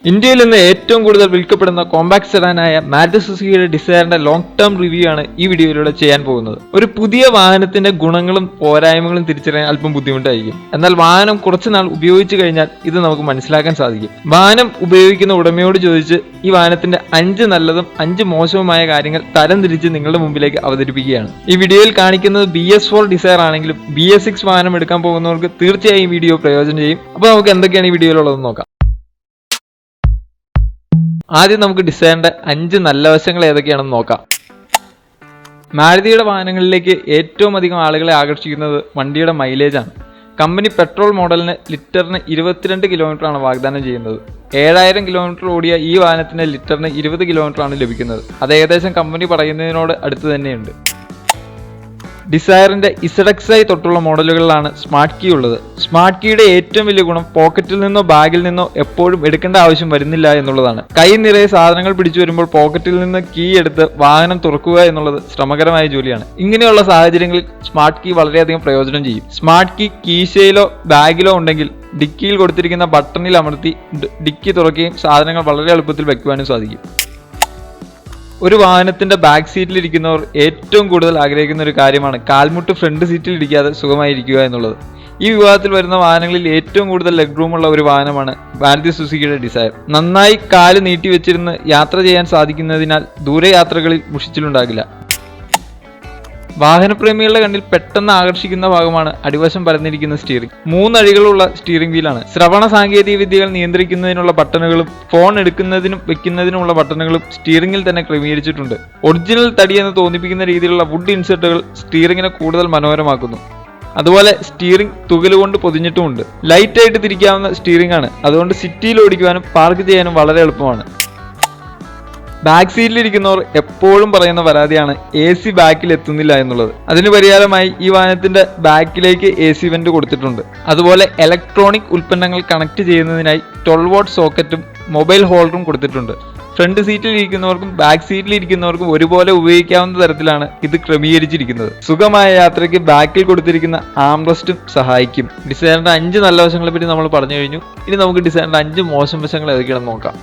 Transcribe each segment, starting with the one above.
ഇന്ത്യയിൽ നിന്ന് ഏറ്റവും കൂടുതൽ വിൽക്കപ്പെടുന്ന കോമ്പാക്ട് സെഡാനായ മാരുതി സുസുക്കിയുടെ ഡിസയറിന്റെ ലോങ് ടേം റിവ്യൂ ആണ് ഈ വീഡിയോയിലൂടെ ചെയ്യാൻ പോകുന്നത്. ഒരു പുതിയ വാഹനത്തിന്റെ ഗുണങ്ങളും പോരായ്മകളും തിരിച്ചറിയാൻ അല്പം ബുദ്ധിമുട്ടായിരിക്കും. എന്നാൽ വാഹനം കുറച്ചുനാൾ ഉപയോഗിച്ചു കഴിഞ്ഞാൽ ഇത് നമുക്ക് മനസ്സിലാക്കാൻ സാധിക്കും. വാഹനം ഉപയോഗിക്കുന്ന ഉടമയോട് ചോദിച്ച് ഈ വാഹനത്തിന്റെ 5 നല്ലതും 5 മോശവുമായ കാര്യങ്ങൾ തരംതിരിച്ച് നിങ്ങളുടെ മുമ്പിലേക്ക് അവതരിപ്പിക്കുകയാണ്. ഈ വീഡിയോയിൽ കാണിക്കുന്നത് BS4 ഡിസയർ ആണെങ്കിലും BS6 വാഹനം എടുക്കാൻ പോകുന്നവർക്ക് തീർച്ചയായും ഈ വീഡിയോ പ്രയോജനം ചെയ്യും. അപ്പോൾ നമുക്ക് എന്തൊക്കെയാണ് ഈ വീഡിയോയിലുള്ളതെന്ന് നോക്കാം. ആദ്യം നമുക്ക് ഡിസൈറിന്റെ 5 നല്ല വശങ്ങൾ ഏതൊക്കെയാണെന്ന് നോക്കാം. മാരുതിയുടെ വാഹനങ്ങളിലേക്ക് ഏറ്റവും അധികം ആളുകളെ ആകർഷിക്കുന്നത് വണ്ടിയുടെ മൈലേജ് ആണ്. കമ്പനി പെട്രോൾ മോഡലിന് ലിറ്ററിന് 22 കിലോമീറ്ററാണ് വാഗ്ദാനം ചെയ്യുന്നത്. 7000 കിലോമീറ്റർ ഓടിയ ഈ വാഹനത്തിന് ലിറ്ററിന് 20 കിലോമീറ്ററാണ് ലഭിക്കുന്നത്. അത് ഏകദേശം കമ്പനി പറയുന്നതിനോട് അടുത്ത് തന്നെയുണ്ട്. ഡിസയറിന്റെ ZXi തൊട്ടുള്ള മോഡലുകളിലാണ് സ്മാർട്ട് കീ ഉള്ളത്. സ്മാർട്ട് കീയുടെ ഏറ്റവും വലിയ ഗുണം പോക്കറ്റിൽ നിന്നോ ബാഗിൽ നിന്നോ എപ്പോഴും എടുക്കേണ്ട ആവശ്യം വരുന്നില്ല എന്നുള്ളതാണ്. കൈ നിറയെ സാധനങ്ങൾ പിടിച്ചു വരുമ്പോൾ പോക്കറ്റിൽ നിന്ന് കീ എടുത്ത് വാഹനം തുറക്കുക എന്നുള്ളത് ശ്രമകരമായ ജോലിയാണ്. ഇങ്ങനെയുള്ള സാഹചര്യങ്ങളിൽ സ്മാർട്ട് കീ വളരെയധികം പ്രയോജനം ചെയ്യും. സ്മാർട്ട് കീ കീശയിലോ ബാഗിലോ ഉണ്ടെങ്കിൽ ഡിക്കിയിൽ കൊടുത്തിരിക്കുന്ന ബട്ടണിൽ അമർത്തി ഡിക്കി തുറക്കുകയും സാധനങ്ങൾ വളരെ എളുപ്പത്തിൽ വയ്ക്കുവാനും സാധിക്കും. ഒരു വാഹനത്തിന്റെ ബാക്ക് സീറ്റിൽ ഇരിക്കുന്നവർ ഏറ്റവും കൂടുതൽ ആഗ്രഹിക്കുന്ന ഒരു കാര്യമാണ് കാൽമുട്ട് ഫ്രണ്ട് സീറ്റിൽ ഇരിക്കാതെ സുഖമായിരിക്കുക എന്നുള്ളത്. ഈ വിഭാഗത്തിൽ വരുന്ന വാഹനങ്ങളിൽ ഏറ്റവും കൂടുതൽ ലെഗ് റൂം ഉള്ള ഒരു വാഹനമാണ് മാരുതി സുസുക്കിയുടെ ഡിസയർ. നന്നായി കാല് നീട്ടി വെച്ചിരുന്ന് യാത്ര ചെയ്യാൻ സാധിക്കുന്നതിനാൽ ദൂരയാത്രകളിൽ മുഷിച്ചിലുണ്ടാകില്ല. വാഹനപ്രേമികളുടെ കണ്ണിൽ പെട്ടെന്ന് ആകർഷിക്കുന്ന ഭാഗമാണ് അടിവശം പരന്നിരിക്കുന്ന സ്റ്റിയറിംഗ്. 3 അഴികളുള്ള സ്റ്റിയറിംഗ് വീലാണ്. ശ്രവണ സാങ്കേതിക വിദ്യകൾ നിയന്ത്രിക്കുന്നതിനുള്ള ബട്ടണുകളും ഫോൺ എടുക്കുന്നതിനും വെക്കുന്നതിനുമുള്ള ബട്ടണുകളും സ്റ്റിയറിംഗിൽ തന്നെ ക്രമീകരിച്ചിട്ടുണ്ട്. ഒറിജിനൽ തടിയെന്ന് തോന്നിപ്പിക്കുന്ന രീതിയിലുള്ള വുഡ് ഇൻസെർട്ടുകൾ സ്റ്റിയറിംഗിനെ കൂടുതൽ മനോഹരമാക്കുന്നു. അതുപോലെ സ്റ്റിയറിംഗ് തുകലുകൊണ്ട് പൊതിഞ്ഞിട്ടുമുണ്ട്. ലൈറ്റായിട്ട് തിരിക്കാവുന്ന സ്റ്റിയറിംഗ് ആണ്. അതുകൊണ്ട് സിറ്റിയിൽ ഓടിക്കുവാനും പാർക്ക് ചെയ്യാനും വളരെ എളുപ്പമാണ്. ബാക്ക് സീറ്റിലിരിക്കുന്നവർ എപ്പോഴും പറയുന്ന പരാതിയാണ് AC ബാക്കിൽ എത്തുന്നില്ല എന്നുള്ളത്. അതിന് പരിഹാരമായി ഈ വാഹനത്തിന്റെ ബാക്കിലേക്ക് AC വെന്റ് കൊടുത്തിട്ടുണ്ട്. അതുപോലെ ഇലക്ട്രോണിക് ഉൽപ്പന്നങ്ങൾ കണക്ട് ചെയ്യുന്നതിനായി 12 വാട്ട് സോക്കറ്റും മൊബൈൽ ഹോൾഡറും കൊടുത്തിട്ടുണ്ട്. ഫ്രണ്ട് സീറ്റിൽ ഇരിക്കുന്നവർക്കും ബാക്ക് സീറ്റിൽ ഇരിക്കുന്നവർക്കും ഒരുപോലെ ഉപയോഗിക്കാവുന്ന തരത്തിലാണ് ഇത് ക്രമീകരിച്ചിരിക്കുന്നത്. സുഖമായ യാത്രയ്ക്ക് ബാക്കിൽ കൊടുത്തിരിക്കുന്ന ആംറെസ്റ്റും സഹായിക്കും. ഡിസൈറിന്റെ 5 നല്ല വശങ്ങളെ പറ്റി നമ്മൾ പറഞ്ഞു കഴിഞ്ഞു. ഇനി നമുക്ക് ഡിസൈറിന്റെ 5 മോശം വശങ്ങൾ ഏതൊക്കെയാണെന്ന് നോക്കാം.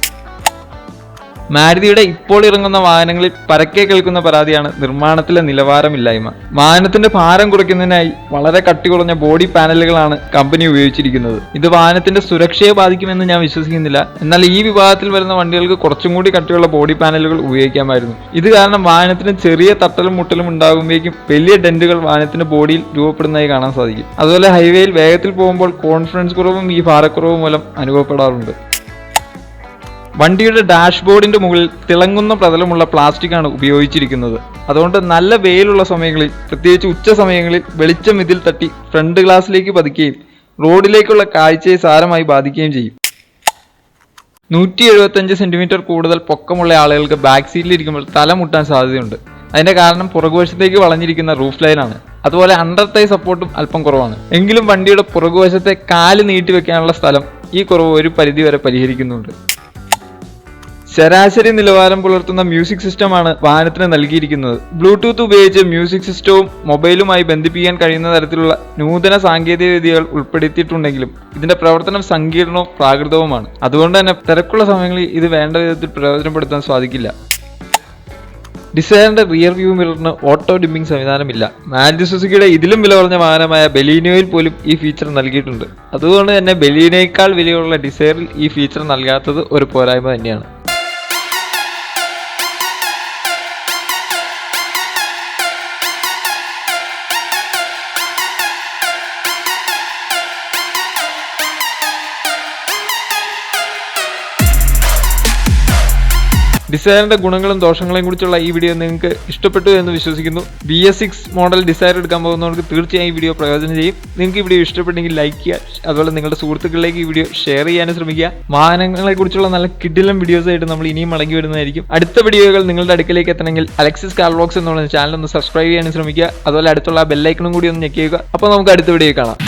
മാരുതിയുടെ ഇപ്പോൾ ഇറങ്ങുന്ന വാഹനങ്ങളിൽ പരക്കെ കേൾക്കുന്ന പരാതിയാണ് നിർമ്മാണത്തിലെ നിലവാരമില്ലായ്മ. വാഹനത്തിന്റെ ഭാരം കുറയ്ക്കുന്നതിനായി വളരെ കട്ടി കുറഞ്ഞ ബോഡി പാനലുകളാണ് കമ്പനി ഉപയോഗിച്ചിരിക്കുന്നത്. ഇത് വാഹനത്തിന്റെ സുരക്ഷയെ ബാധിക്കുമെന്ന് ഞാൻ വിശ്വസിക്കുന്നില്ല. എന്നാൽ ഈ വിഭാഗത്തിൽ വരുന്ന വണ്ടികൾക്ക് കുറച്ചും കൂടി കട്ടിയുള്ള ബോഡി പാനലുകൾ ഉപയോഗിക്കാമായിരുന്നു. ഇത് കാരണം വാഹനത്തിന് ചെറിയ തട്ടലും മുട്ടലും ഉണ്ടാകുമ്പോഴേക്കും വലിയ ഡെന്റുകൾ വാഹനത്തിന്റെ ബോഡിയിൽ രൂപപ്പെടുന്നതായി കാണാൻ സാധിക്കും. അതുപോലെ ഹൈവേയിൽ വേഗത്തിൽ പോകുമ്പോൾ കോൺഫിഡൻസ് കുറവും ഈ ഭാരക്കുറവ് മൂലം അനുഭവപ്പെടാറുണ്ട്. വണ്ടിയുടെ ഡാഷ്ബോർഡിന്റെ മുകളിൽ തിളങ്ങുന്ന പ്രതലമുള്ള പ്ലാസ്റ്റിക് ആണ് ഉപയോഗിച്ചിരിക്കുന്നത്. അതുകൊണ്ട് നല്ല വെയിലുള്ള സമയങ്ങളിൽ, പ്രത്യേകിച്ച് ഉച്ച സമയങ്ങളിൽ വെളിച്ചം ഇതിൽ തട്ടി ഫ്രണ്ട് ഗ്ലാസിലേക്ക് പതിക്കുകയും റോഡിലേക്കുള്ള കാഴ്ചയെ സാരമായി ബാധിക്കുകയും ചെയ്യും. 175 സെന്റിമീറ്റർ കൂടുതൽ പൊക്കമുള്ള ആളുകൾക്ക് ബാക്ക് സീറ്റിലിരിക്കുമ്പോൾ തല മുട്ടാൻ സാധ്യതയുണ്ട്. അതിന്റെ കാരണം പുറകുവശത്തേക്ക് വളഞ്ഞിരിക്കുന്ന റൂഫ് ലൈനാണ്. അതുപോലെ അണ്ടർ തൈ സപ്പോർട്ടും അല്പം കുറവാണ്. എങ്കിലും വണ്ടിയുടെ പുറകുവശത്തെ കാല് നീട്ടി വെക്കാനുള്ള സ്ഥലം ഈ കുറവ് ഒരു പരിധിവരെ പരിഹരിക്കുന്നുണ്ട്. ശരാശരി നിലവാരം പുലർത്തുന്ന മ്യൂസിക് സിസ്റ്റമാണ് വാഹനത്തിന് നൽകിയിരിക്കുന്നത്. ബ്ലൂടൂത്ത് ഉപയോഗിച്ച് മ്യൂസിക് സിസ്റ്റവും മൊബൈലുമായി ബന്ധിപ്പിക്കാൻ കഴിയുന്ന തരത്തിലുള്ള നൂതന സാങ്കേതിക വിദ്യകൾ ഉൾപ്പെടുത്തിയിട്ടുണ്ടെങ്കിലും ഇതിന്റെ പ്രവർത്തനം സങ്കീർണവും പ്രാകൃതവുമാണ്. അതുകൊണ്ട് തന്നെ തിരക്കുള്ള സമയങ്ങളിൽ ഇത് വേണ്ട വിധത്തിൽ പ്രയോജനപ്പെടുത്താൻ സാധിക്കില്ല. ഡിസയറിന്റെ റിയർ വ്യൂ മിററിന് ഓട്ടോ ഡിമ്മിംഗ് സംവിധാനമില്ല. മാരുതി സുസുക്കിയുടെ ഇതിലും വില കുറഞ്ഞ വാഹനമായ ബലീനോയിൽ പോലും ഈ ഫീച്ചർ നൽകിയിട്ടുണ്ട്. അതുകൊണ്ട് തന്നെ ബലീനോയേക്കാൾ വിലയുള്ള ഡിസയറിൽ ഈ ഫീച്ചർ നൽകാത്തത് ഒരു പോരായ്മ തന്നെയാണ്. ഡിസയറിന്റെ ഗുണങ്ങളും ദോഷങ്ങളെയും കുറിച്ചുള്ള ഈ വീഡിയോ നിങ്ങൾക്ക് ഇഷ്ടപ്പെട്ടു എന്ന് വിശ്വസിക്കുന്നു. BS6 മോഡൽ ഡിസയർ എടുക്കാൻ പോകുന്നവർക്ക് തീർച്ചയായും ഈ വീഡിയോ പ്രയോജനം ചെയ്യും. നിങ്ങൾക്ക് ഈ വീഡിയോ ഇഷ്ടപ്പെട്ടെങ്കിൽ ലൈക്ക് ചെയ്യുക. അതുപോലെ നിങ്ങളുടെ സുഹൃത്തുക്കളിലേക്ക് ഈ വീഡിയോ ഷെയർ ചെയ്യാനും ശ്രമിക്കുക. വാഹനങ്ങളെ കുറിച്ചുള്ള നല്ല കിടിലൻ വീഡിയോസ് ആയിട്ട് നമ്മൾ ഇനിയും മടങ്ങി വരുന്നതായിരിക്കും. അടുത്ത വീഡിയോകൾ നിങ്ങളുടെ അടുക്കലേക്ക് എത്തണമെങ്കിൽ അലക്സിസ് കാർ വ്ലോഗ്സ് എന്നുള്ള ചാനൽ ഒന്ന് സബ്സ്ക്രൈബ് ചെയ്യാനും ശ്രമിക്കുക. അതുപോലെ അടുത്തുള്ള ബെല്ലൈക്കണും കൂടി ഒന്ന് ഞെക്കി ചെയ്യുക. അപ്പോൾ നമുക്ക് അടുത്ത വീഡിയോ കാണാം.